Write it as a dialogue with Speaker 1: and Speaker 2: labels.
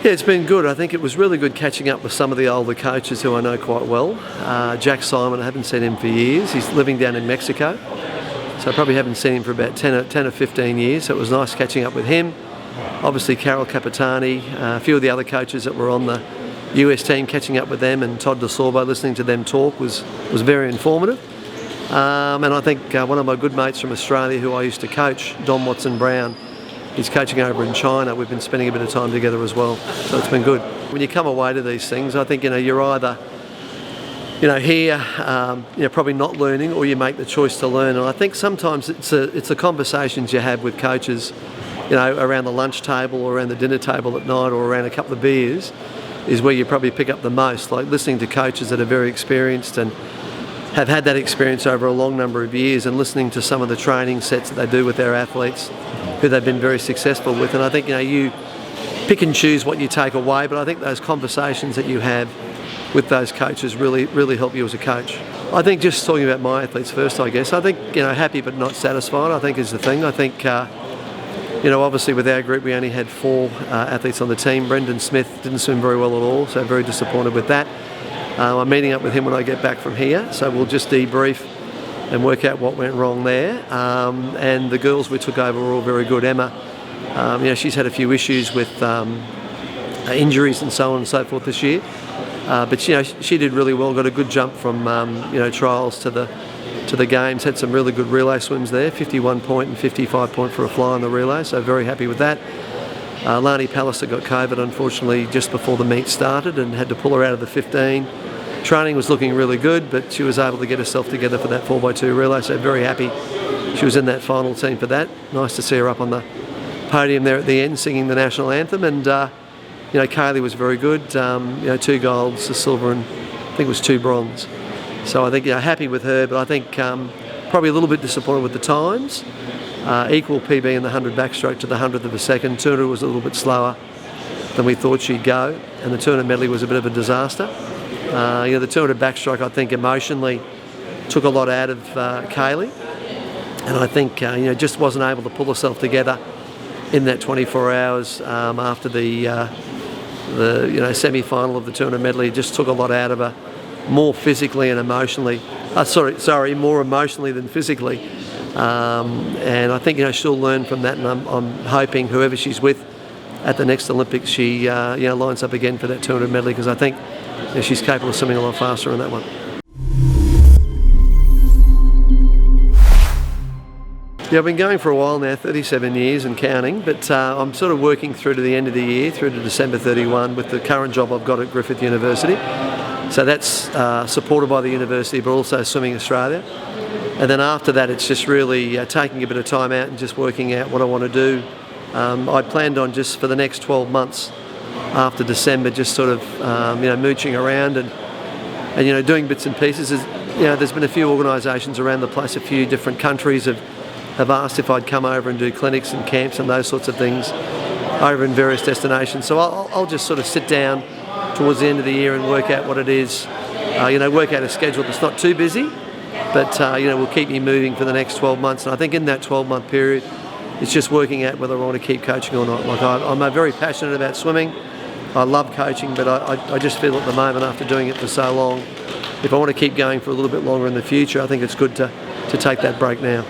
Speaker 1: Yeah, it's been good. I think it was really good catching up with some of the older coaches who I know quite well. Jack Simon, I haven't seen him for years. He's living down in Mexico, so I probably haven't seen him for about 10 or 15 years, so it was nice catching up with him. Obviously Carol Capitani, a few of the other coaches that were on the US team, catching up with them, and Todd DeSorbo, listening to them talk was very informative. And I think one of my good mates from Australia who I used to coach, Don Watson-Brown, he's coaching over in China. We've been spending a bit of time together as well, so it's been good. When you come away to these things, I think you're either here probably not learning, or you make the choice to learn. And I think sometimes it's the conversations you have with coaches, around the lunch table or around the dinner table at night or around a couple of beers, is where you probably pick up the most. Like listening to coaches that are very experienced and have had that experience over a long number of years, and listening to some of the training sets that they do with their athletes who they've been very successful with. And I think you pick and choose what you take away, but I think those conversations that you have with those coaches really help you as a coach. I think just talking about my athletes first, I guess. I think happy but not satisfied, I think, is the thing. I think obviously with our group we only had 4 athletes on the team. Brendan Smith didn't swim very well at all, so very disappointed with that. I'm meeting up with him when I get back from here, so we'll just debrief and work out what went wrong there. And the girls we took over were all very good. Emma, she's had a few issues with injuries and so on and so forth this year, but she did really well. Got a good jump from trials to the games. Had some really good relay swims there, 51 point and 55 point for a fly on the relay. So very happy with that. Lani Pallister got COVID unfortunately just before the meet started and had to pull her out of the 15. Training was looking really good, but she was able to get herself together for that 4x2 relay, so very happy she was in that final team for that. Nice to see her up on the podium there at the end singing the national anthem. And Kaylee was very good, 2 golds, a silver, and I think it was 2 bronze. So I think happy with her, but I think probably a little bit disappointed with the times. Equal PB in the 100 backstroke to the 100th of a second. Turner was a little bit slower than we thought she'd go, and the Turner medley was a bit of a disaster. The 200 backstroke, I think, emotionally took a lot out of Kaylee, and I think just wasn't able to pull herself together in that 24 hours after the semi-final of the 200 medley. It just took a lot out of her, more physically and emotionally. More emotionally than physically. And I think she'll learn from that, and I'm hoping whoever she's with at the next Olympics, she lines up again for that 200 medley, because I think she's capable of swimming a lot faster on that one. Yeah, I've been going for a while now, 37 years and counting, but I'm sort of working through to the end of the year, through to December 31, with the current job I've got at Griffith University. So that's supported by the university, but also Swimming Australia. And then after that, it's just really taking a bit of time out and just working out what I want to do. I planned on just for the next 12 months after December, just sort of mooching around and doing bits and pieces. There's been a few organisations around the place, a few different countries have asked if I'd come over and do clinics and camps and those sorts of things over in various destinations. So I'll just sort of sit down towards the end of the year and work out what it is. Work out a schedule that's not too busy, but will keep me moving for the next 12 months. And I think in that 12-month period, it's just working out whether I want to keep coaching or not. Like I'm very passionate about swimming. I love coaching, but I just feel at the moment, after doing it for so long, if I want to keep going for a little bit longer in the future, I think it's good to take that break now.